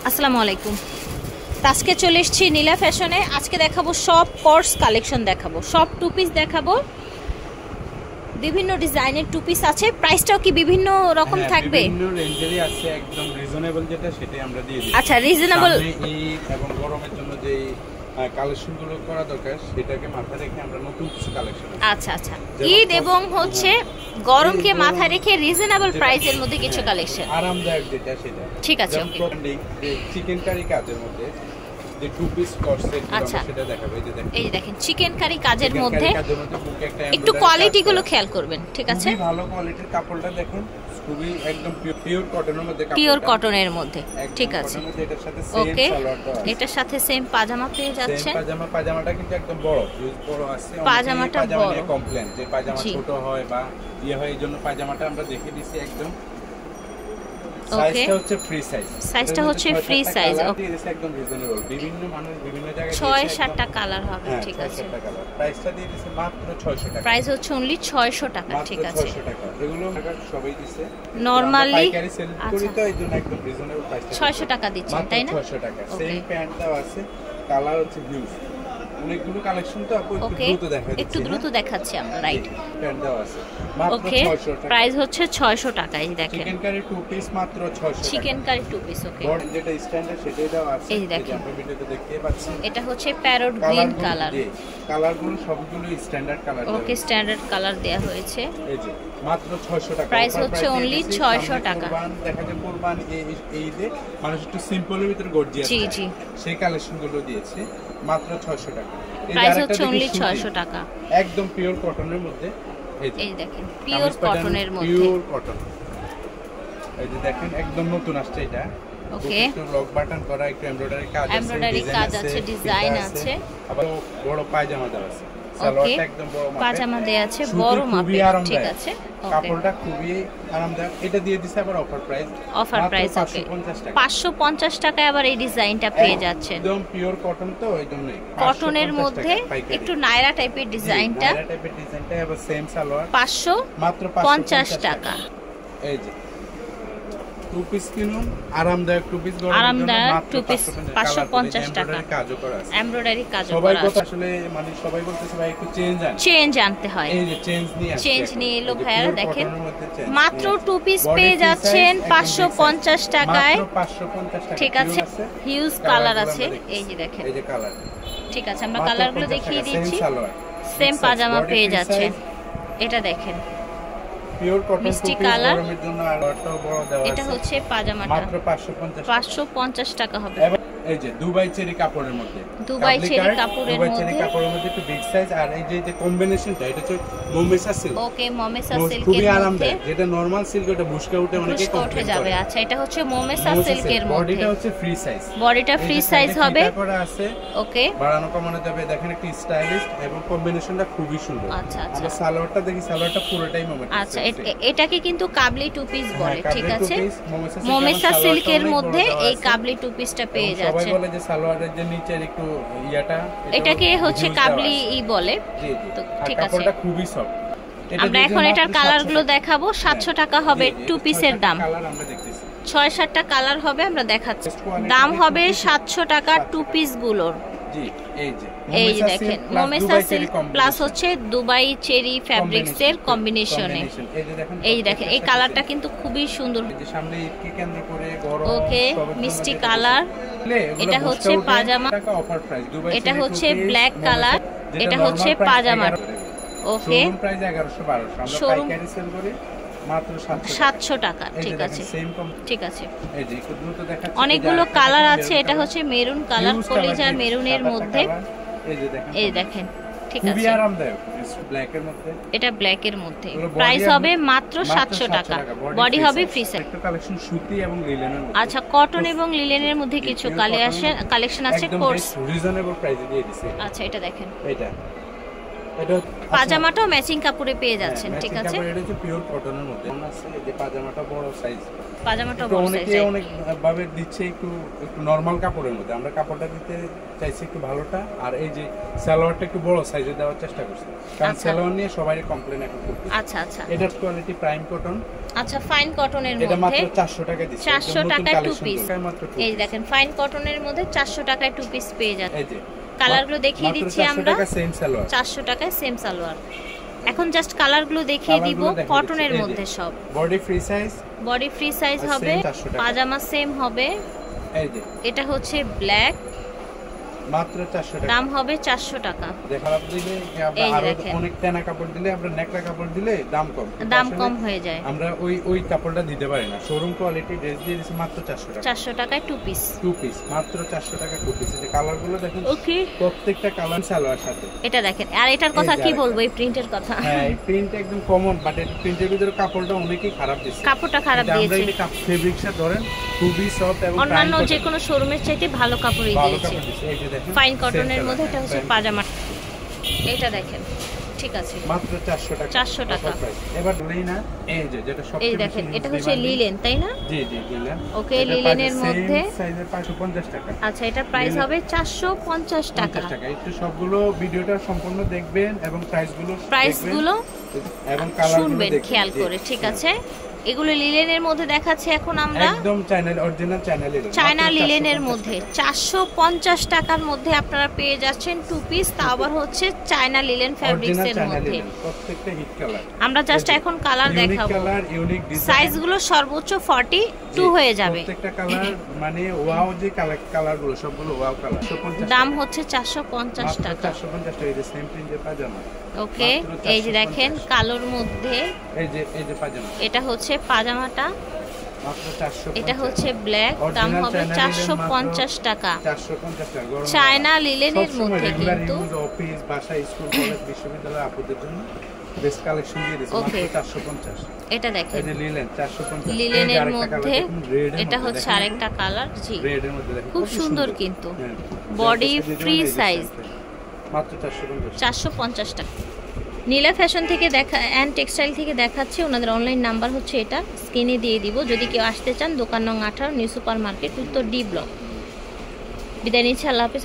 আসসালামু আলাইকুম। আজকে চলে এসেছি নীলা ফ্যাশনে। আজকে দেখাবো সব কোর্স কালেকশন, দেখাবো সব টু পিস, দেখাবো বিভিন্ন ডিজাইনের টু পিস আছে। প্রাইসটাও কি বিভিন্ন রকম থাকবে? বিভিন্ন রেঞ্জেরই আছে, একদম রিজনেবল যেটা সেটাই আমরা দিয়ে দিই। আচ্ছা, রিজনেবল এবং গরমের জন্য যে কালেকশনগুলো করা দরকার সেটাকে মাথায় রেখে আমরা নতুন কিছু কালেকশন। আচ্ছা আচ্ছা, ঈদ এবং হচ্ছে গরমকে মাথায় রেখে রিজনেবল প্রাইসের মধ্যে কিছু কালেকশন, আরামদায়ক যেটা সেটা। ঠিক আছে, ওকে। চিকেন কারি কাজের মধ্যে যে টু পিস কর্সেট আচ্ছা সেটা দেখাবো। এই যে দেখেন চিকেন কারি কাজের মধ্যে একটু কোয়ালিটি গুলো খেয়াল করবেন, ঠিক আছে? খুবই ভালো কোয়ালিটির কাপড়টা দেখেন, খুবই একদম পিওর কটনের মধ্যে, পিওর কটনের মধ্যে, ঠিক আছে, এটার সাথে ওকে। এটার সাথে সেম পাজামা পেয়ে যাচ্ছেন। পাজামাটা কিন্তু একদম বড় আছে, পাজামাটা বড়, কমপ্লেন যে পাজামা ছোট হয় বা ইয়ে হয়, এইজন্য পাজামাটা আমরা দেখে দিছি একদম। সাইজটা হচ্ছে ফ্রি সাইজ, সাইজটা হচ্ছে ফ্রি সাইজ, ওকে, একদম রিজনেবল। বিভিন্ন মানুষ বিভিন্ন জায়গায় 6-7টা কালার হবে, ঠিক আছে। প্রাইসটা দিয়ে দিয়েছে মাত্র 600 টাকা। প্রাইস হচ্ছে অনলি 600 টাকা, ঠিক আছে। 600 টাকা, এগুলো সবাই দিছে নরমালি পাইকারি সেল করি, তো এইজন্য একদম রিজনেবল প্রাইস 600 টাকা দিচ্ছেন, তাই না? 600 টাকা। সেম প্যান্ট দাও আছে, কালার হচ্ছে হিউজ, অনেকগুলো কালেকশন, তো আপু একটু দ্রুত দেখাচ্ছি আমরা, রাইট। প্যান্ট দাও আছে মাত্র 600 টাকা। প্রাইস হচ্ছে 600 টাকা। এই দেখেন চিকেন কারি টু পিস মাত্র 600 টাকা। চিকেন কারি টু পিস, ওকে। বড় যেটা স্ট্যান্ডার্ড সেটাই দাও আছে, এই দেখেন, আমরা ভিডিওতে দেখতে পাচ্ছি। এটা হচ্ছে প্যারট গ্রিন কালার, কালারগুলো সবগুলো স্ট্যান্ডার্ড কালার, ওকে, স্ট্যান্ডার্ড কালার দেয়া হয়েছে। এই যে মাত্র 600 টাকা। প্রাইস হচ্ছে অনলি 600 টাকা। দেখা যায় কুরবান এই যে মানুষ একটু সিম্পলের ভিতরে গর্জিয়াস, জি জি, সেই কালেকশনগুলো দিয়েছে মাত্র 600 টাকা। প্রাইস হচ্ছে অনলি 600 টাকা, একদম পিওর কটনের মধ্যে। এই দেখেন পিওর কটনের মধ্যে, পিওর কটন। এই যে দেখেন একদম নতুন আসছে এটা, ওকে। একটু লক বাটন করা, একটু এমব্রয়ডারি কাজ আছে, ডিজাইন আছে, আবার বড় পায়জামা দেওয়া আছে, ওকে, একদম বড় মাপের পাজামা দেয়া আছে, বড় মাপের, ঠিক আছে। কাপড়টা খুবই আরামদায়ক। এটা দিয়ে দিছে আবার অফার প্রাইস, ওকে, 550 টাকায় আবার এই ডিজাইনটা পেয়ে যাচ্ছেন। একদম পিওর কটন, তো এইজন্যই কটনের মধ্যে একটু নায়রা টাইপের ডিজাইনটা, আবার সেম সালোয়ার, 550 টাকা। এই যে টু পিস কিনুন, আরামদায়ক টু পিস, আরামদায়ক টু পিস 550 টাকা, কাজও করা আছে, এমব্রয়ডারি কাজও করা আছে। সবাই কথা আসলে মানে সবাই বলতেছে ভাই একটু চেঞ্জ আনতে হয়, এই যে চেঞ্জ নিয়ে এলো ভাইয়ারা। দেখেন মাত্র টু পিস পেয়ে যাচ্ছেন 550 টাকায়, 550 টাকা, ঠিক আছে। হিউজ কালার আছে, এই যে দেখেন, এই যে কালার, ঠিক আছে। আমরা কালারগুলো দেখিয়ে দিচ্ছি। সেম পাজামা পেয়ে যাচ্ছেন, এটা দেখেন পিওর কটন মিষ্টি কালার, গরমের জন্য আরটাও বড় দেওয়া আছে। এটা হচ্ছে পাজামাটা মাত্র 550 টাকা হবে। এই যে দুবাই চেরি কাপড়ের মধ্যে, দুবাই চেরি কাপড়ের মধ্যে একটু বিগ সাইজ, আর এই যে কম্বিনেশনটা এটা হচ্ছে মোমেসা সিল্ক, ওকে, মোমেসা সিল্কের খুবই মধ্যে, আরামদায়ক। যেটা নরমাল সিল্ক ওটা বুশকা উঠে অনেকে কমপ্লেন যাবে। আচ্ছা, এটা হচ্ছে মোমেসা সিল্কের মধ্যে, বডিটা হচ্ছে ফ্রি সাইজ, বডিটা ফ্রি সাইজ হবে, এটা করা আছে, ওকে, বাড়ানো কমানো যাবে। দেখেন একটু স্টাইলিশ এবং কম্বিনেশনটা খুবই সুন্দর। আচ্ছা আচ্ছা, আমরা সালোয়ারটা দেখি, সালোয়ারটা পুরোটাই মোমেসা। আচ্ছা, এটাকে কিন্তু কাবলি টু পিস বলে, ঠিক আছে। মোমেসা সিল্কের মধ্যে এই কাবলি টু পিসটা পেয়ে যাচ্ছে। সবাই বলে যে সালোয়ারের যে নিচের একটু ইয়াটা, এটাকে হচ্ছে কাবলি বলে, তো ঠিক আছে। কাপড়টা খুবই সফট। আমরা এখন এটার কালারগুলো দেখাবো। 700 টাকা হবে টু পিসের দাম, কালার আমরা দেখতেছি 6-7টা কালার হবে, আমরা দেখাচ্ছি। দাম হবে 700 টাকা টু পিস গুলোর। জি, এই যে দেখেন মোমেসা সিল্ক প্লাস হচ্ছে দুবাই চেরি ফ্যাব্রিক্স এর কম্বিনেশনে। এই দেখেন এই কালারটা কিন্তু খুবই সুন্দর, সামনে ঈদকে কেন্দ্র করে গরম, ওকে, মিষ্টি কালার। এটা হচ্ছে পাজামা, এটা হচ্ছে ব্ল্যাক কালার, এটা হচ্ছে পাজামা, ওকে। শোরুম প্রাইস 1100-1200, আমরা পাইকারি সেল করি মাত্র 700 টাকা, ঠিক আছে, ঠিক আছে। এই যে একটু দ্রুত দেখাচ্ছি, অনেকগুলো কালার আছে। এটা হচ্ছে মেরুন কালার, কলিজা মেরুনের মধ্যে, এই দেখেন, ঠিক আছে, খুবই আরামদায়ক। ব্ল্যাকের মধ্যে, এটা ব্ল্যাকের মধ্যে, প্রাইস হবে মাত্র 700 টাকা, বডি হবে ফ্রি সাইজ। একটা কালেকশন সুতি এবং লিলেনের মধ্যে, আচ্ছা, কটন এবং লিলেনের মধ্যে কিছু কালেকশন আছে, কোর্স রিজনেবল প্রাইসে দিয়ে দিছে। আচ্ছা, এটা দেখেন, এটা এটা পাজামাটাও ম্যাচিং কাপড়ে পেয়ে যাচ্ছেন, ঠিক আছে। এটা হচ্ছে পিওর কটনের মধ্যে আছে, এই যে পাজামাটা বড় সাইজ, পাজামাটা বড় সাইজ, অনেক ভাবে দিচ্ছে একটু নরমাল কাপড়ের মধ্যে, আমরা কাপড়টা দিতে চাইছি একটু ভালোটা, আর এই যে সালোয়ারটা একটু বড় সাইজে দেওয়ার চেষ্টা করছি, কারণ সালোয়ার নিয়ে সবাই কমপ্লেইন এখন করছে। আচ্ছা আচ্ছা, এটার কোয়ালিটি প্রাইম কটন। আচ্ছা, ফাইন কটনের মধ্যে এটা মাত্র 400 টাকা দিচ্ছি, 400 টাকায় টু পিস। এই দেখেন ফাইন কটনের মধ্যে 400 টাকায় টু পিস পেয়ে যাচ্ছে। এই যে কালারগুলো দেখিয়ে দিচ্ছি আমরা, 400 টাকা সেম সালোয়ার, 400 টাকায় সেম সালোয়ার। এখন জাস্ট কালারগুলো দেখিয়ে দিব, কটনের মধ্যে সব। Body free size, body free size হবে, পাজামা সেম হবে। এই যে এটা হচ্ছে ব্ল্যাক, মাত্র 400 টাকা, দাম হবে 400 টাকা। দেখালাম দিলে আমরা আরো অনেক তেনা কাপড় দিলে, আমরা নেকড়া কাপড় দিলে দাম কম হয়ে যায়, আমরা ওই কাপড়টা দিতে পারি না। শোরুম কোয়ালিটি ড্রেস দিয়ে দিছি মাত্র 400 টাকা, 400 টাকায় টু পিস, মাত্র 400 টাকা টু পিস। এই কালারগুলো দেখেন, ওকে, প্রত্যেকটা কালার সালোয়ার সাথে। এটা দেখেন, আর এটার কথা কি বলবো, এই প্রিন্টের কথা। হ্যাঁ, এই প্রিন্ট একদম কমন, বাট এই প্রিন্টের ভিতরে কাপড়টা অনেকই খারাপ দিয়েছে, কাপড়টা খারাপ দিয়েছে। আমরা এই ফেব্রিকটা ধরেন খুবই সফট এবং অন্যান্য যে কোনো শোরুমের চাইতে ভালো কাপড়ই দিয়েছে। এই যে দেখেন ফাইন কটনের মধ্যে এটা হচ্ছে পাজামা, এটা দেখেন, ঠিক আছে, মাত্র 400 টাকা, 400 টাকা। এবার বলেই না, এই যে যেটা সবচেয়ে এই দেখেন, এটা হচ্ছে লিলেন, তাই না? জি জি, লিলেন। ওকে, লিলেনের মধ্যে সাইজের 550 টাকা। আচ্ছা, এটা প্রাইস হবে 450 টাকা। একটু সবগুলো ভিডিওটা সম্পূর্ণ দেখবেন এবং প্রাইসগুলো এবং কালারগুলো শুনবেন খেয়াল করে, ঠিক আছে। এগুলো লিলেনের মধ্যে দেখাচ্ছি এখন আমরা, একদম অরিজিনাল চায়না লিলেনের মধ্যে 450 টাকার মধ্যে আপনারা পেয়ে যাচ্ছেন টু পিস, তা আবার হচ্ছে চায়না লিলেন ফ্যাব্রিক্স এর মধ্যে। প্রত্যেকটা হিট কালার, আমরা জাস্ট এখন কালার দেখাবো, ইউনিক ডিজাইন, সাইজগুলো সর্বোচ্চ 42 হয়ে যাবে। প্রত্যেকটা কালার মানে ওয়াও, যে কালারগুলো সবগুলো ওয়াও কালার। দাম হচ্ছে 450 টাকা, 450 টাকা। এই যে সেম প্রিন্টের পাজামা, ওকে। এই যে দেখেন কালোর মধ্যে, এই যে পাজামা, এটা হচ্ছে পাজামাটা, মাত্র 450। এটা হচ্ছে ব্ল্যাক, দাম হবে 450 টাকা, 450 টাকা। চায়না লিলেনের মধ্যে কিন্তু অফিস, বাসা, স্কুল, কলেজ, বিশ্ববিদ্যালয় আপুদের জন্য বেস্ট কালেকশন দিয়ে দিয়েছে, মাত্র 450। এটা দেখেন, এই যে লিলেন 450, লিলেনের মধ্যে এটা হচ্ছে আরেকটা কালার, জি, রেডের মধ্যে দেখেন, খুব সুন্দর কিন্তু, বডি ফ্রি সাইজ, মাত্র 450 টাকা। নীলা ফ্যাশন থেকে অ্যান্ড টেক্সটাইল থেকে দেখাচ্ছে, ওনাদের অনলাইন নাম্বার হচ্ছে এটা, স্ক্রিনে দিয়ে দিব। যদি কেউ আসতে চান, দোকান নং 18, নিউ সুপার মার্কেট, উত্তর ডি ব্লক। বিদায় নিচ্ছি, আল্লাহ হাফেজ।